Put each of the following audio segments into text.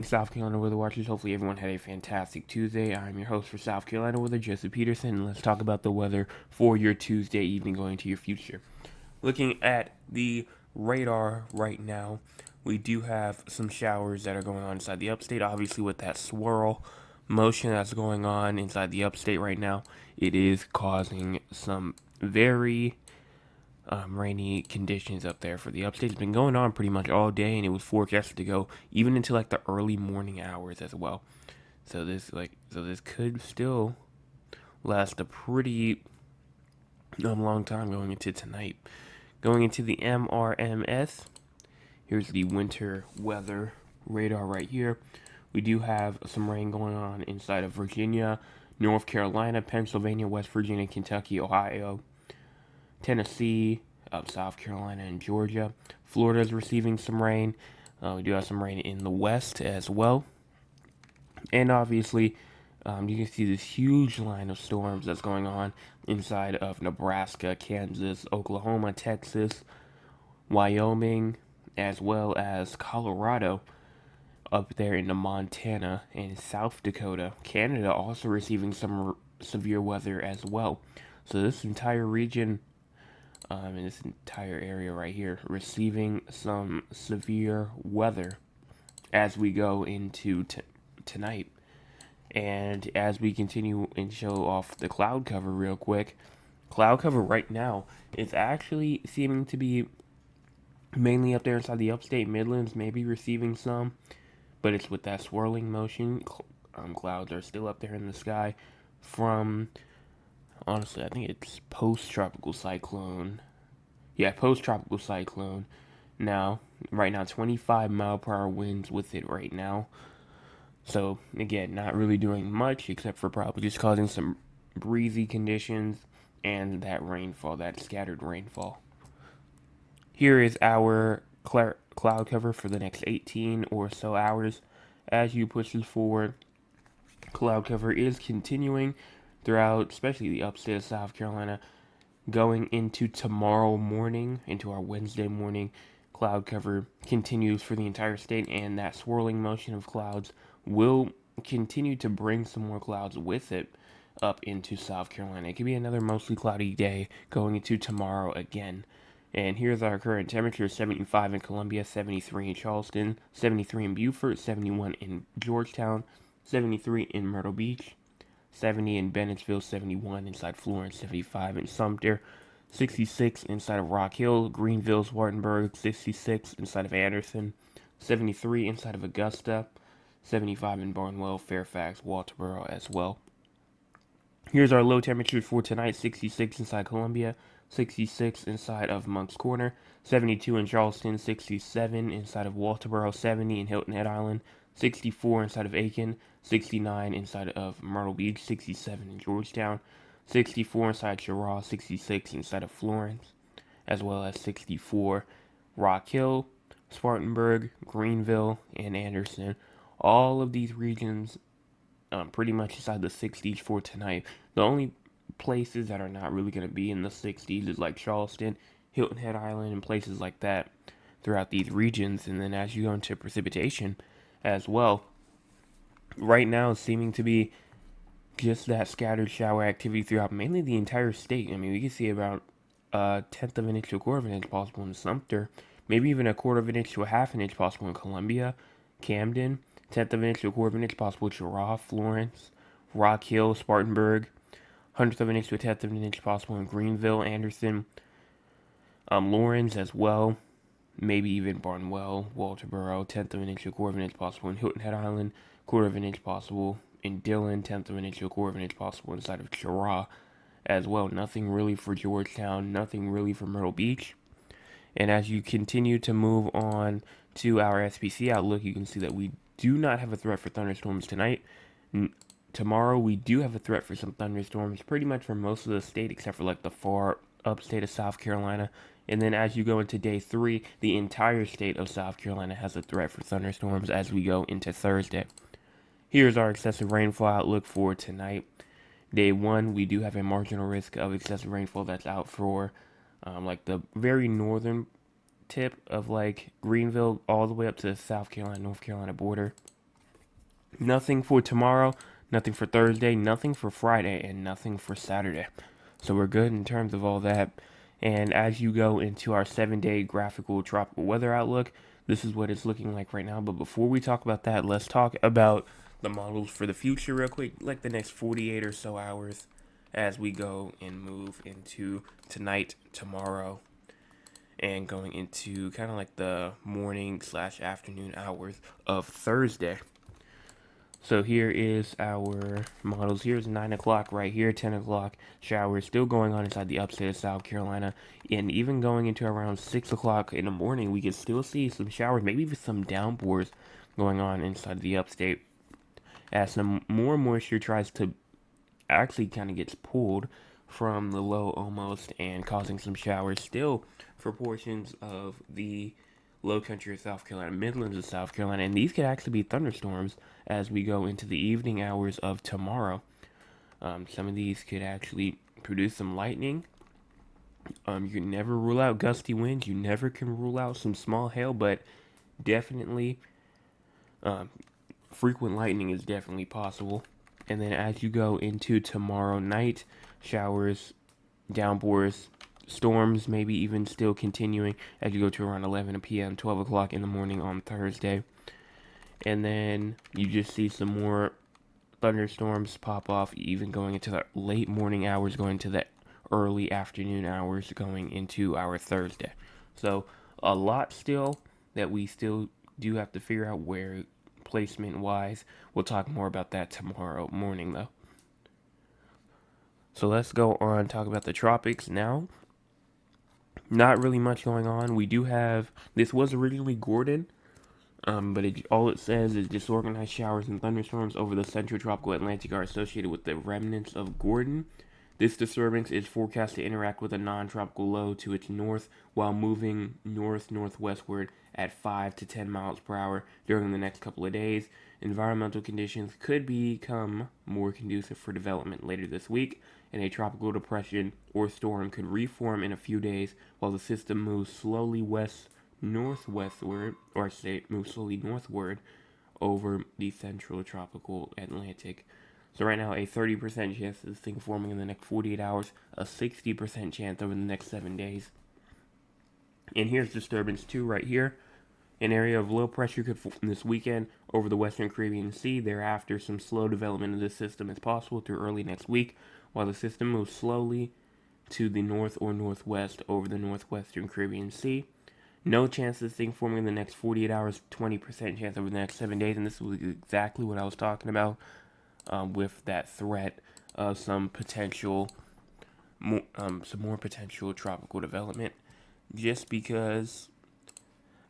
South Carolina Weather Watchers. Hopefully, everyone had a fantastic Tuesday. I'm your host for South Carolina Weather, Joseph Peterson, and let's talk about the weather for your Tuesday evening going into your future. Looking at the radar right now, we do have some showers that are going on inside the upstate. Obviously, with that swirl motion that's going on inside the upstate right now, it is causing some very rainy conditions up there for the upstate. It's been going on pretty much all day, and it was forecasted to go even into like the early morning hours as well. So this could still last a pretty long time going into tonight. Going into the MRMS, here's the winter weather radar right here. We do have some rain going on inside of Virginia, North Carolina, Pennsylvania, West Virginia, Kentucky, Ohio, Tennessee, South Carolina, and Georgia. Florida is receiving some rain. We do have some rain in the west as well. And obviously, you can see this huge line of storms that's going on inside of Nebraska, Kansas, Oklahoma, Texas, Wyoming, as well as Colorado up there into Montana and South Dakota. Canada also receiving some severe weather as well. So this entire region in this entire area right here receiving some severe weather as we go into tonight. And as we continue and show off the cloud cover real quick, cloud cover right now is actually seeming to be mainly up there inside the upstate Midlands, maybe receiving some, but it's with that swirling motion. Clouds are still up there in the sky from, honestly, I think it's post-tropical cyclone. Yeah, post-tropical cyclone. Now, right now, 25-mile-per-hour winds with it right now. So, again, not really doing much except for probably just causing some breezy conditions and that rainfall, that scattered rainfall. Here is our cloud cover for the next 18 or so hours. As you push this forward, cloud cover is continuing throughout, especially the upstate of South Carolina, going into tomorrow morning, into our Wednesday morning. Cloud cover continues for the entire state, and that swirling motion of clouds will continue to bring some more clouds with it up into South Carolina. It could be another mostly cloudy day going into tomorrow again. And here's our current temperature: 75 in Columbia, 73 in Charleston, 73 in Beaufort, 71 in Georgetown, 73 in Myrtle Beach, 70 in Bennettsville, 71 inside Florence, 75 in Sumter, 66 inside of Rock Hill, Greenville, Spartanburg, 66 inside of Anderson, 73 inside of Augusta, 75 in Barnwell, Fairfax, Walterboro as well. Here's our low temperatures for tonight: 66 inside Columbia, 66 inside of Moncks Corner, 72 in Charleston, 67 inside of Walterboro, 70 in Hilton Head Island, 64 inside of Aiken, 69 inside of Myrtle Beach, 67 in Georgetown, 64 inside Cheraw, 66 inside of Florence, as well as 64 Rock Hill, Spartanburg, Greenville, and Anderson. All of these regions pretty much inside the 60s for tonight. The only places that are not really going to be in the 60s is like Charleston, Hilton Head Island, and places like that throughout these regions. And then as you go into precipitation as well, right now it's seeming to be just that scattered shower activity throughout mainly the entire state. I mean, we can see about a tenth of an inch to a quarter of an inch possible in Sumter, maybe even a quarter of an inch to a half an inch possible in Columbia, Camden, tenth of an inch to a quarter of an inch possible in Cheraw, Florence, Rock Hill, Spartanburg, hundredth of an inch to a tenth of an inch possible in Greenville, Anderson, Lawrence as well, maybe even Barnwell, Walterboro, tenth of an inch to a quarter of an inch possible in Hilton Head Island, quarter of an inch possible in Dillon, tenth of an inch to a quarter of an inch possible inside of Cheraw as well. Nothing really for Georgetown, nothing really for Myrtle Beach. And as you continue to move on to our SPC outlook, you can see that we do not have a threat for thunderstorms tonight. Tomorrow, we do have a threat for some thunderstorms, pretty much for most of the state, except for like the far upstate of South Carolina. And then as you go into day 3, the entire state of South Carolina has a threat for thunderstorms as we go into Thursday. Here's our excessive rainfall outlook for tonight. Day 1, we do have a marginal risk of excessive rainfall that's out for like the very northern tip of like Greenville all the way up to the South Carolina, North Carolina border. Nothing for tomorrow, nothing for Thursday, nothing for Friday, and nothing for Saturday. So we're good in terms of all that. And as you go into our 7-day graphical tropical weather outlook, this is what it's looking like right now. But before we talk about that, let's talk about the models for the future real quick, like the next 48 or so hours as we go and move into tonight, tomorrow, and going into kind of like the morning slash afternoon hours of Thursday. So here is our models. Here's 9 o'clock right here, 10 o'clock. Showers still going on inside the upstate of South Carolina. And even going into around 6 o'clock in the morning, we can still see some showers, maybe even some downpours going on inside the upstate. As some more moisture tries to actually kind of gets pulled from the low almost and causing some showers still for portions of the low country of South Carolina, Midlands of South Carolina, and these could actually be thunderstorms as we go into the evening hours of tomorrow. Some of these could actually produce some lightning. You can never rule out gusty winds. You never can rule out some small hail, but definitely um, frequent lightning is definitely possible. And then as you go into tomorrow night, showers, downpours, storms, maybe even still continuing as you go to around 11 p.m., 12 o'clock in the morning on Thursday. And then you just see some more thunderstorms pop off, even going into the late morning hours, going to the early afternoon hours, going into our Thursday. So a lot still that we still do have to figure out where placement wise. We'll talk more about that tomorrow morning though. So let's go on and talk about the tropics now. Not really much going on. We do have, this was originally Gordon, but all it says is disorganized showers and thunderstorms over the central tropical Atlantic are associated with the remnants of Gordon. This disturbance is forecast to interact with a non-tropical low to its north while moving north-northwestward at 5 to 10 miles per hour during the next couple of days. Environmental conditions could become more conducive for development later this week, and a tropical depression or storm could reform in a few days while the system moves slowly northwestward, or I say moves slowly northward over the central tropical Atlantic. So right now, a 30% chance of this thing forming in the next 48 hours, a 60% chance over the next 7 days. And here's disturbance 2 right here. An area of low pressure could form this weekend over the western Caribbean Sea. Thereafter, some slow development of this system is possible through early next week, while the system moves slowly to the north or northwest over the northwestern Caribbean Sea. No chance of this thing forming in the next 48 hours, 20% chance over the next 7 days, and this was exactly what I was talking about with that threat of some more potential tropical development. Just because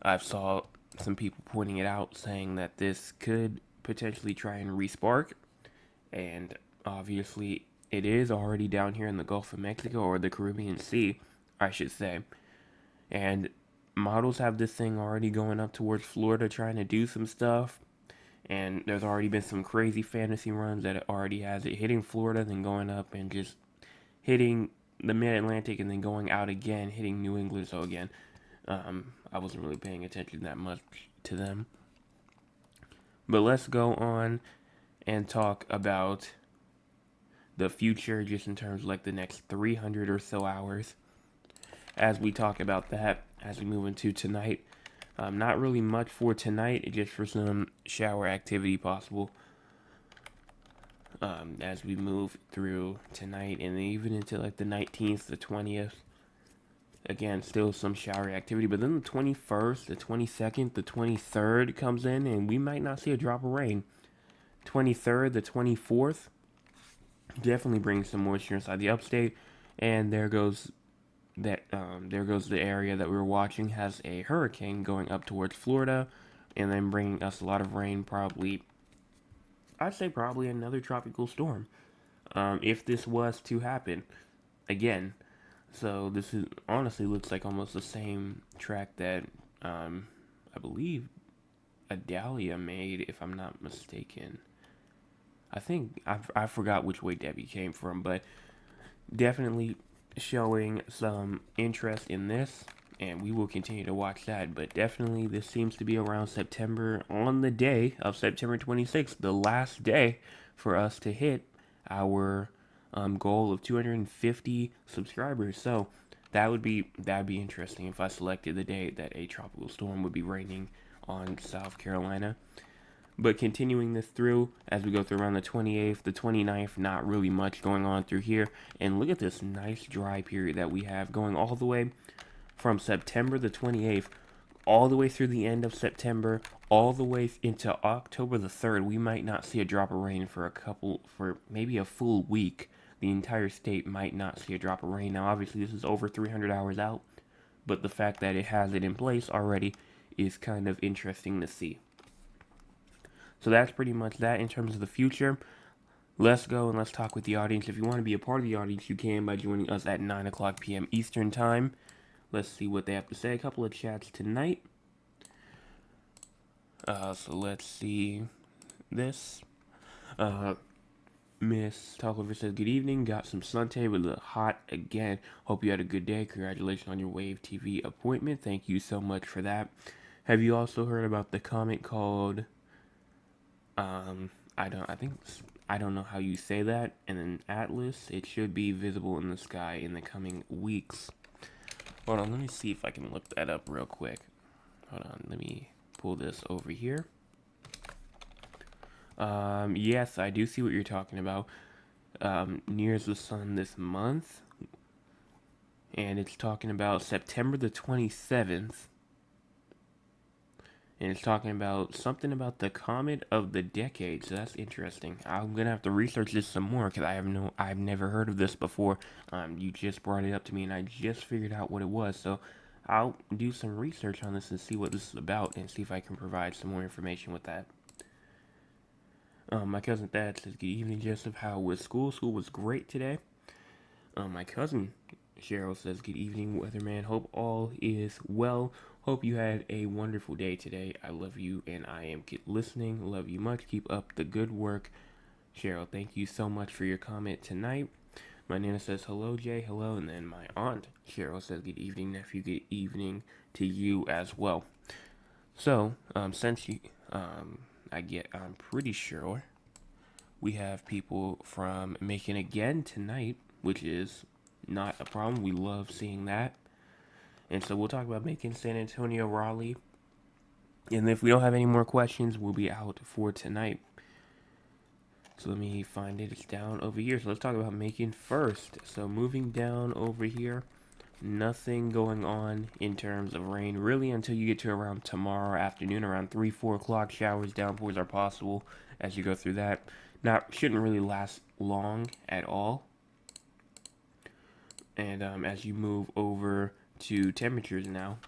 I've saw some people pointing it out, saying that this could potentially try and respark, and obviously it is already down here in the Gulf of Mexico, or the Caribbean Sea, I should say. And models have this thing already going up towards Florida, trying to do some stuff. And there's already been some crazy fantasy runs that it already has it hitting Florida, then going up and just hitting the mid-Atlantic, and then going out again, hitting New England. So again, I wasn't really paying attention that much to them. But let's go on and talk about the future, just in terms of like the next 300 or so hours. As we talk about that, as we move into tonight, not really much for tonight, just for some shower activity possible. As we move through tonight and even into like the 19th, the 20th. Again, still some shower activity, but then the 21st, the 22nd, the 23rd comes in, and we might not see a drop of rain. 23rd, the 24th, definitely brings some moisture inside the upstate, and there goes the area that we were watching has a hurricane going up towards Florida, and then bringing us a lot of rain. I'd say probably another tropical storm, if this was to happen again. So this is honestly looks like almost the same track that I believe Adalia made, if I'm not mistaken. I think I forgot which way Debbie came from, but definitely showing some interest in this. and we will continue to watch that. But definitely, this seems to be around September, on the day of September 26th, the last day for us to hit our goal of 250 subscribers. So that'd be interesting if I selected the day that a tropical storm would be raining on South Carolina. But continuing this through, as we go through around the 28th, the 29th, not really much going on through here. And look at this nice dry period that we have going all the way from September the 28th, all the way through the end of September, all the way into October the 3rd. We might not see a drop of rain for maybe a full week. The entire state might not see a drop of rain. Now, obviously, this is over 300 hours out, but the fact that it has it in place already is kind of interesting to see. So that's pretty much that in terms of the future. Let's go and let's talk with the audience. If you want to be a part of the audience, you can by joining us at 9 o'clock p.m. Eastern Time. Let's see what they have to say. A couple of chats tonight. So let's see this. Miss Talkover says, good evening. Got some suntan, but look hot again. Hope you had a good day. Congratulations on your Wave TV appointment. Thank you so much for that. Have you also heard about the comet called... I don't know how you say that. And then Atlas, it should be visible in the sky in the coming weeks. Hold on, let me see if I can look that up real quick. Hold on, let me pull this over here. Yes, I do see what you're talking about. Nears the sun this month. And it's talking about September the 27th. And it's talking about something about the comet of the decade. So that's interesting. I'm gonna have to research this some more because I've never heard of this before. You just brought it up to me, and I just figured out what it was. So I'll do some research on this and see what this is about, and see if I can provide some more information with that. My cousin Thad says, "Good evening, Joseph. How was school? School was great today." My cousin Cheryl says, "Good evening, weatherman. Hope all is well. Hope you had a wonderful day today. I love you, and I am listening. Love you much. Keep up the good work." Cheryl, thank you so much for your comment tonight. My Nana says, "Hello, Jay. Hello." And then my aunt Cheryl says, "Good evening, nephew. Good evening to you as well." So, since you, I'm pretty sure we have people from Macon again tonight, which is not a problem. We love seeing that. And so we'll talk about Macon, San Antonio, Raleigh. And if we don't have any more questions, we'll be out for tonight. So let me find it. It's down over here. So let's talk about Macon first. So moving down over here, nothing going on in terms of rain really until you get to around tomorrow afternoon. Around 3-4 o'clock, showers, downpours are possible as you go through that. Shouldn't really last long at all. And as you move over to temperatures now,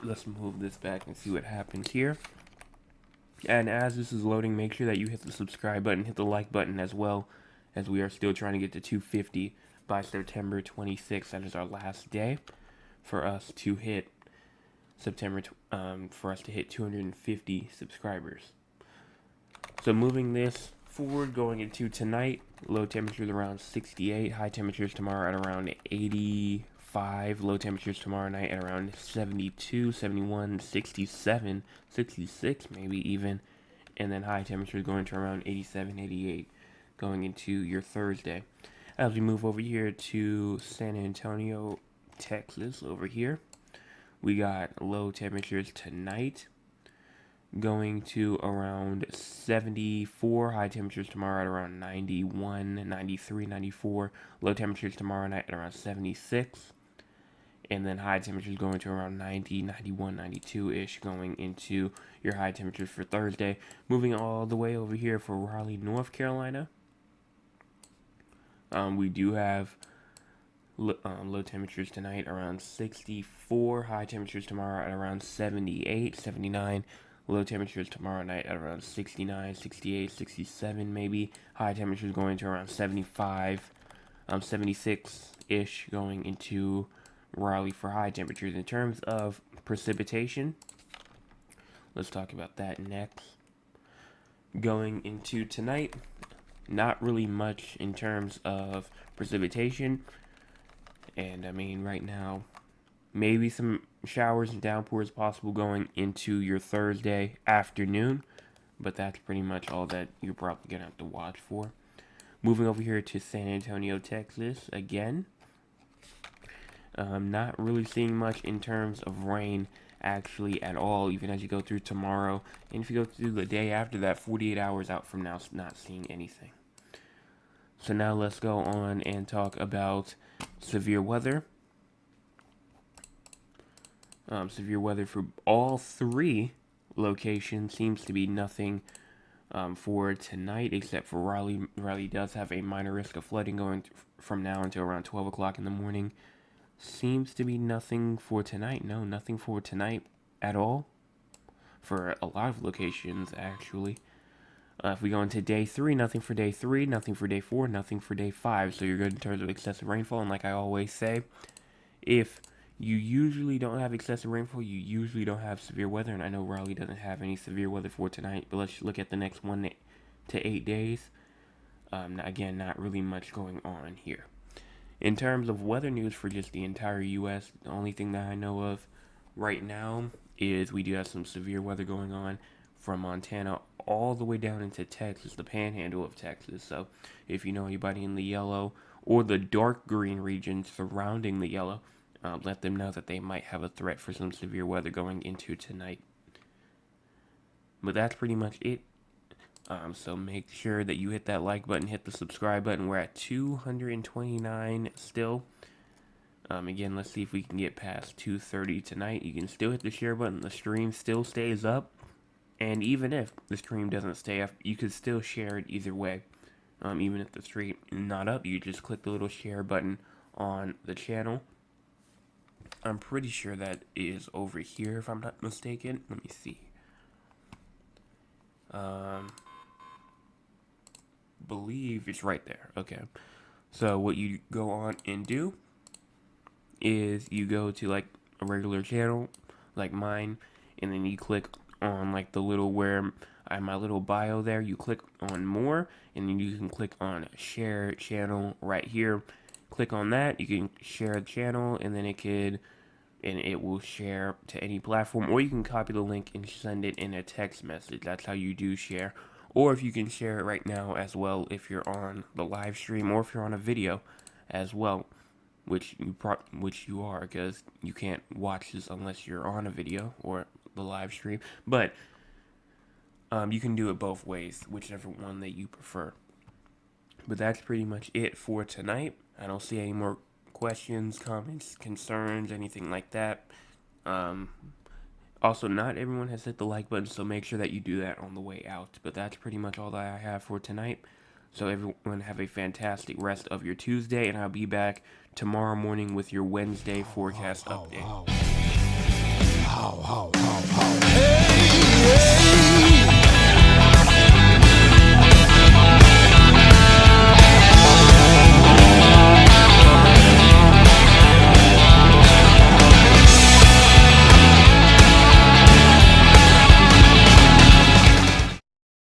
let's move this back and see what happens here. And as this is loading, make sure that you hit the subscribe button, hit the like button as well, as we are still trying to get to 250 by September 26th. That is our last day for us to hit for us to hit 250 subscribers. So moving this forward, going into tonight, low temperatures around 68, high temperatures tomorrow at around 85, low temperatures tomorrow night at around 72, 71, 67, 66 maybe even, and then high temperatures going to around 87, 88 going into your Thursday. As we move over here to San Antonio, Texas, over here, we got low temperatures tonight going to around 74, high temperatures tomorrow at around 91, 93, 94, low temperatures tomorrow night at around 76, and then high temperatures going to around 90, 91, 92-ish going into your high temperatures for Thursday. Moving all the way over here for Raleigh, North Carolina, we do have low temperatures tonight around 64, high temperatures tomorrow at around 78, 79, low temperatures tomorrow night at around 69, 68, 67 maybe, high temperatures going to around 75, 76-ish going into Raleigh for high temperatures. In terms of precipitation, let's talk about that next. Going into tonight, not really much in terms of precipitation. And I mean, right now, Maybe some showers and downpours possible going into your Thursday afternoon, but that's pretty much all that you're probably going to have to watch for. Moving over here to San Antonio, Texas, again. Not really seeing much in terms of rain actually at all, even as you go through tomorrow. And if you go through the day after that, 48 hours out from now, not seeing anything. So now let's go on and talk about severe weather. Severe weather for all three locations seems to be nothing for tonight, except for Raleigh. Raleigh does have a minor risk of flooding going from now until around 12 o'clock in the morning. Seems to be nothing for tonight. No, nothing for tonight at all. For a lot of locations, actually. If we go into day 3, nothing for day 3, nothing for day 4, nothing for day 5. So you're good in terms of excessive rainfall. And like I always say, if you usually don't have excessive rainfall, you usually don't have severe weather. And I know Raleigh doesn't have any severe weather for tonight. But let's look at the next 1 to 8 days. Again, not really much going on here. In terms of weather news for just the entire U.S., the only thing that I know of right now is we do have some severe weather going on from Montana all the way down into Texas, the panhandle of Texas. So if you know anybody in the yellow or the dark green regions surrounding the yellow, let them know that they might have a threat for some severe weather going into tonight. But that's pretty much it. So make sure that you hit that like button, hit the subscribe button. We're at 229 still. Again, let's see if we can get past 230 tonight. You can still hit the share button. The stream still stays up. And even if the stream doesn't stay up, you could still share it either way. Even if the stream is not up, you just click the little share button on the channel. I'm pretty sure that is over here, if I'm not mistaken. Let me see. Believe it's right there. Okay. So what you go on and do is you go to like a regular channel like mine, and then you click on like the little where I have my little bio there. You click on more, and then you can click on share channel right here. Click on that. You can share the channel, and then it will share to any platform, or you can copy the link and send it in a text message. That's how you do share. Or if you can share it right now as well if you're on the live stream, or if you're on a video as well, which you are, because you can't watch this unless you're on a video or the live stream. But you can do it both ways, whichever one that you prefer. But that's pretty much it for tonight. I don't see any more questions, comments, concerns, anything like that. Also, not everyone has hit the like button, so make sure that you do that on the way out. But that's pretty much all that I have for tonight. So everyone have a fantastic rest of your Tuesday, and I'll be back tomorrow morning with your Wednesday forecast update. Hey, yeah.